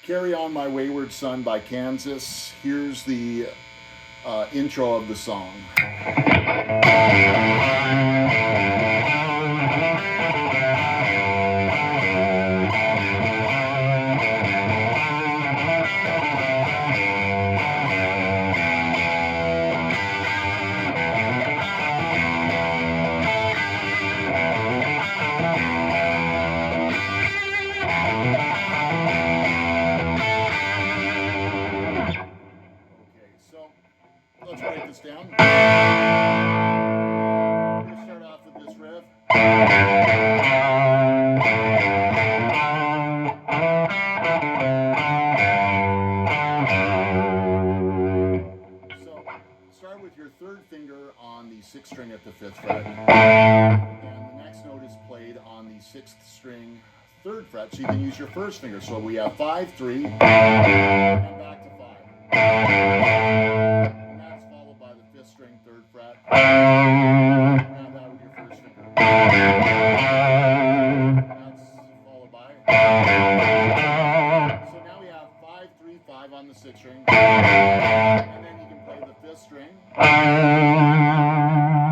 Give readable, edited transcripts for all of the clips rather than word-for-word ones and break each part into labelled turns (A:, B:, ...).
A: Carry On My Wayward Son by Kansas. Here's the intro of the song. Let's write this down. We'll start off with this riff. So, start with your third finger on the sixth string at the fifth fret. And the next note is played on the sixth string, third fret, so you can use your first finger. So we have 5, 3, and back to 5. String, third fret. Grab that with your first finger. That's followed by. So now we have 5, 3, 5 on the sixth string. And then you can play the fifth string.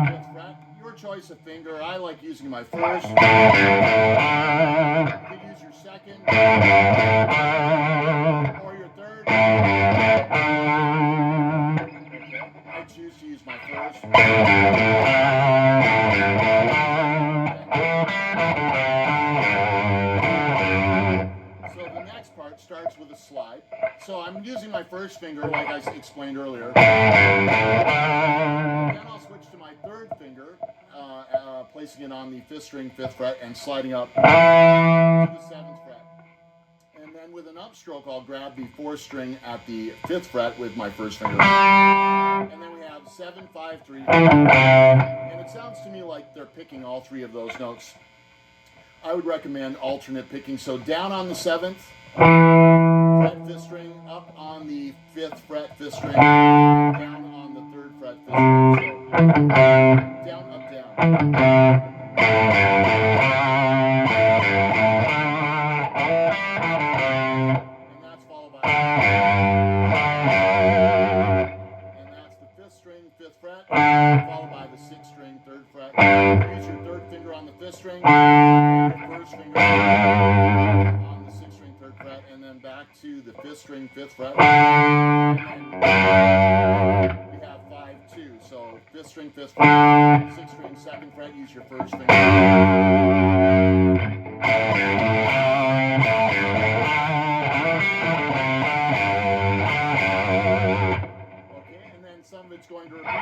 A: Fifth fret. Your choice of finger. I like using my first. You can use your second. Or your third. I choose to use my first. So the next part starts with a slide. So I'm using my first finger like I explained earlier. Then I'll switch to my third finger, placing it on the fifth string, fifth fret, and sliding up to the seventh fret. And then with an upstroke, I'll grab the fourth string at the fifth fret with my first finger. And then we have 7, 5, 3. And it sounds to me like they're picking all three of those notes. I would recommend alternate picking. So down on the seventh fret, fifth string, up on the fifth fret, fifth string, down on the third fret, fifth string. So down, up, down. Followed by the sixth string, third fret. Use your third finger on the fifth string, and your first finger on the sixth string, third fret, and then back to the fifth string, fifth fret. And then we have 5, 2. So fifth string, fifth fret, sixth string, second fret. Use your first finger. Some of it's going to repeat. In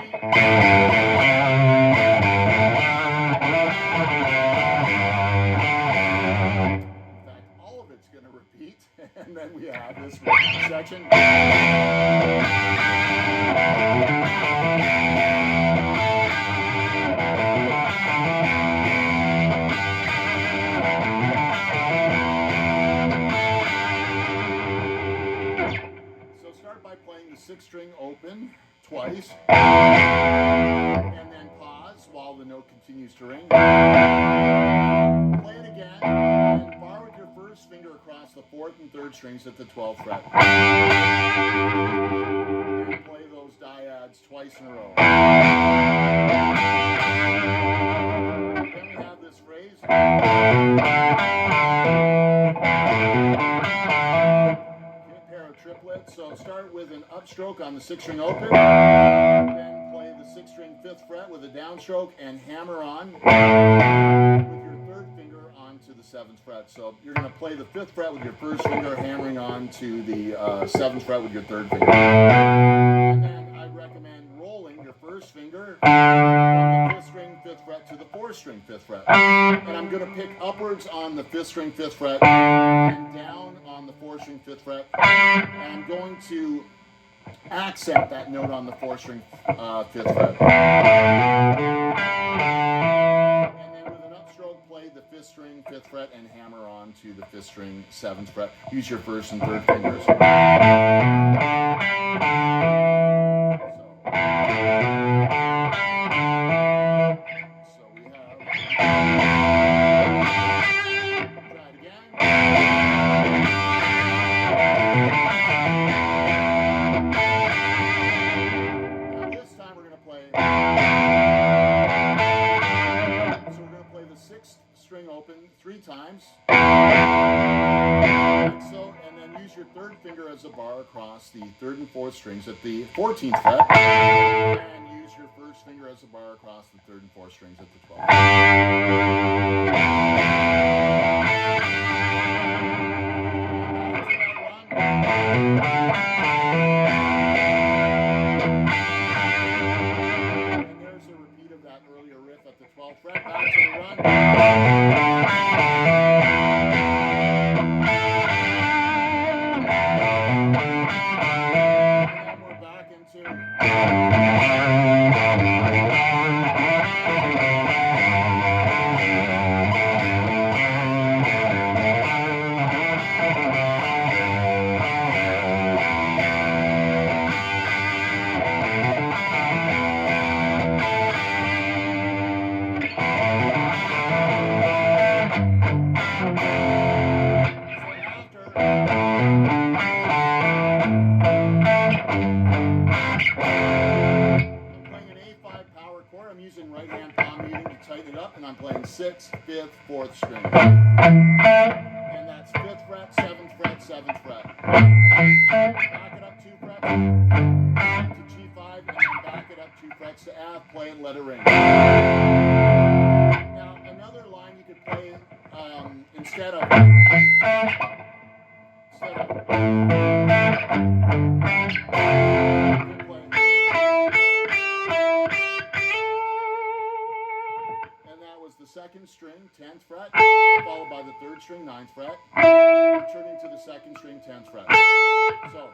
A: fact, all of it's going to repeat. And then we have this section. So start by playing the sixth string open twice, and then pause while the note continues to ring. Play it again, and bar with your first finger across the fourth and third strings at the 12th fret. And play those dyads twice in a row. Then we have this phrase. Triplet. So start with an upstroke on the sixth string open, then play the sixth string fifth fret with a downstroke and hammer on with your third finger onto the seventh fret. So you're going to play the fifth fret with your first finger, hammering on to the seventh fret with your third finger. And then I recommend rolling your first finger from the fifth string fifth fret to the fourth string fifth fret. And I'm going to pick upwards on the fifth string fifth fret and down on the fourth string fifth fret. And I'm going to accent that note on the fourth string fifth fret. And then with an upstroke, play the fifth string fifth fret and hammer on to the fifth string seventh fret. Use your first and third fingers. Try it again. use your third finger as a bar across the 3rd and 4th strings at the 14th fret, and use your first finger as a bar across the 3rd and 4th strings at the 12th. And there's a repeat of that earlier riff at the 12th fret. Back to the run. I'm using right hand palm muting to tighten it up, and I'm playing 6th, 5th, 4th string. And that's 5th fret, 7th fret, 7th fret. Back it up 2 frets to G5, and then back it up 2 frets to F, play and let it ring. Now, another line you could play instead of the 2nd string, 10th fret, followed by the 3rd string, 9th fret, returning to the 2nd string, 10th fret. So,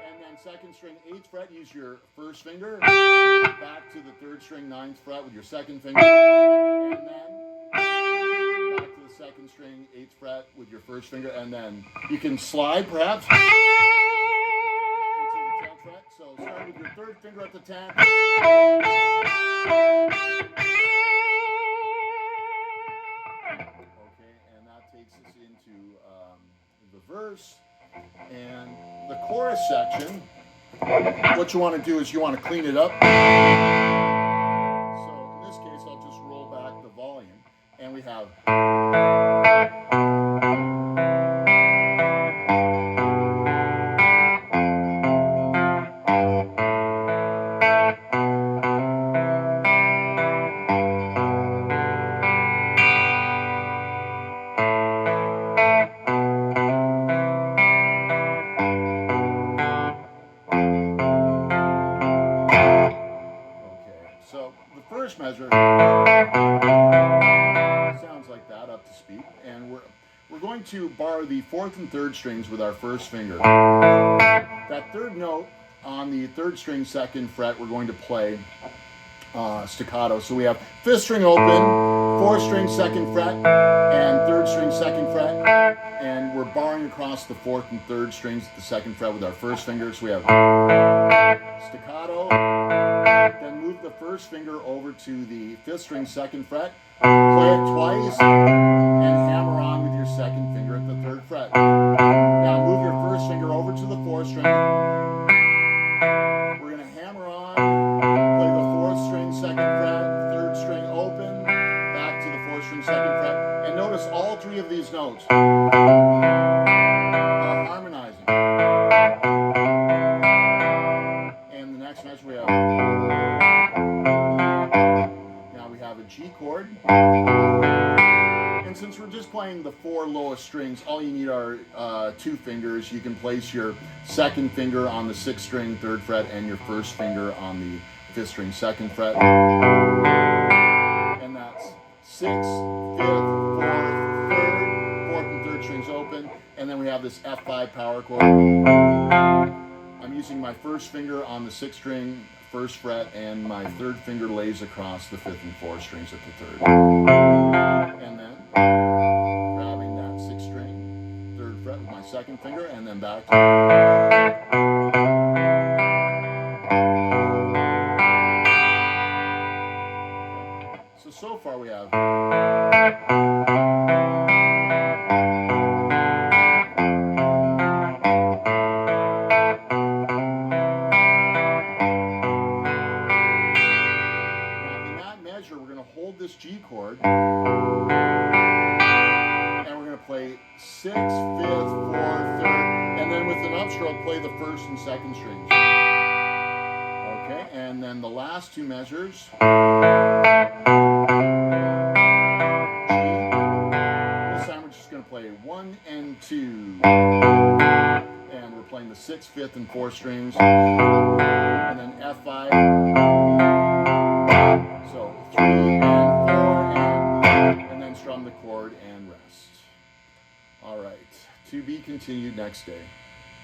A: and then 2nd string, 8th fret, use your first finger, back to the 3rd string, 9th fret with your 2nd finger, and then back to the 2nd string, 8th fret with your first finger, and then you can slide perhaps into the 10th fret. So start with your 3rd finger at the 10th. Takes us into the verse and the chorus section. What you want to do is you want to clean it up. So in this case, I'll just roll back the volume, and we have. So the first measure sounds like that, up to speed, and we're going to bar the 4th and 3rd strings with our first finger. That 3rd note on the 3rd string, 2nd fret, we're going to play staccato. So we have 5th string open, 4th string, 2nd fret, and 3rd string, 2nd fret, and we're barring across the 4th and 3rd strings at the 2nd fret with our first finger. So we have staccato, then move the first finger over to the 5th string, 2nd fret, play it twice, and hammer on with your 2nd finger at the 3rd fret. Now move your first finger over to the 4th string. We're going to hammer on, play the 4th string, 2nd fret, 3rd string open, back to the 4th string, 2nd fret, and notice all 3 of these notes are harmonizing. And the next measure we have. Now we have a G chord. And since we're just playing the 4 lowest strings, all you need are 2 fingers. You can place your 2nd finger on the 6th string, 3rd fret, and your first finger on the 5th string, 2nd fret. And that's 6th, 5th, 4th, 3rd, 4th and 3rd strings open. And then we have this F5 power chord. I'm using my first finger on the 6th string, 1st fret, and my 3rd finger lays across the 5th and 4th strings at the 3rd. And then grabbing that 6th string, 3rd fret with my 2nd finger, and then back to so far we have. This G chord, and we're going to play 6th, 5th, 4th, play the first and second strings. Okay, and then the last two measures. This time we're just going to play 1 and 2. And we're playing the 6th, 5th, and 4th strings. And then F5. So 3 and 4 and then strum the chord and rest. All right, to be continued next day.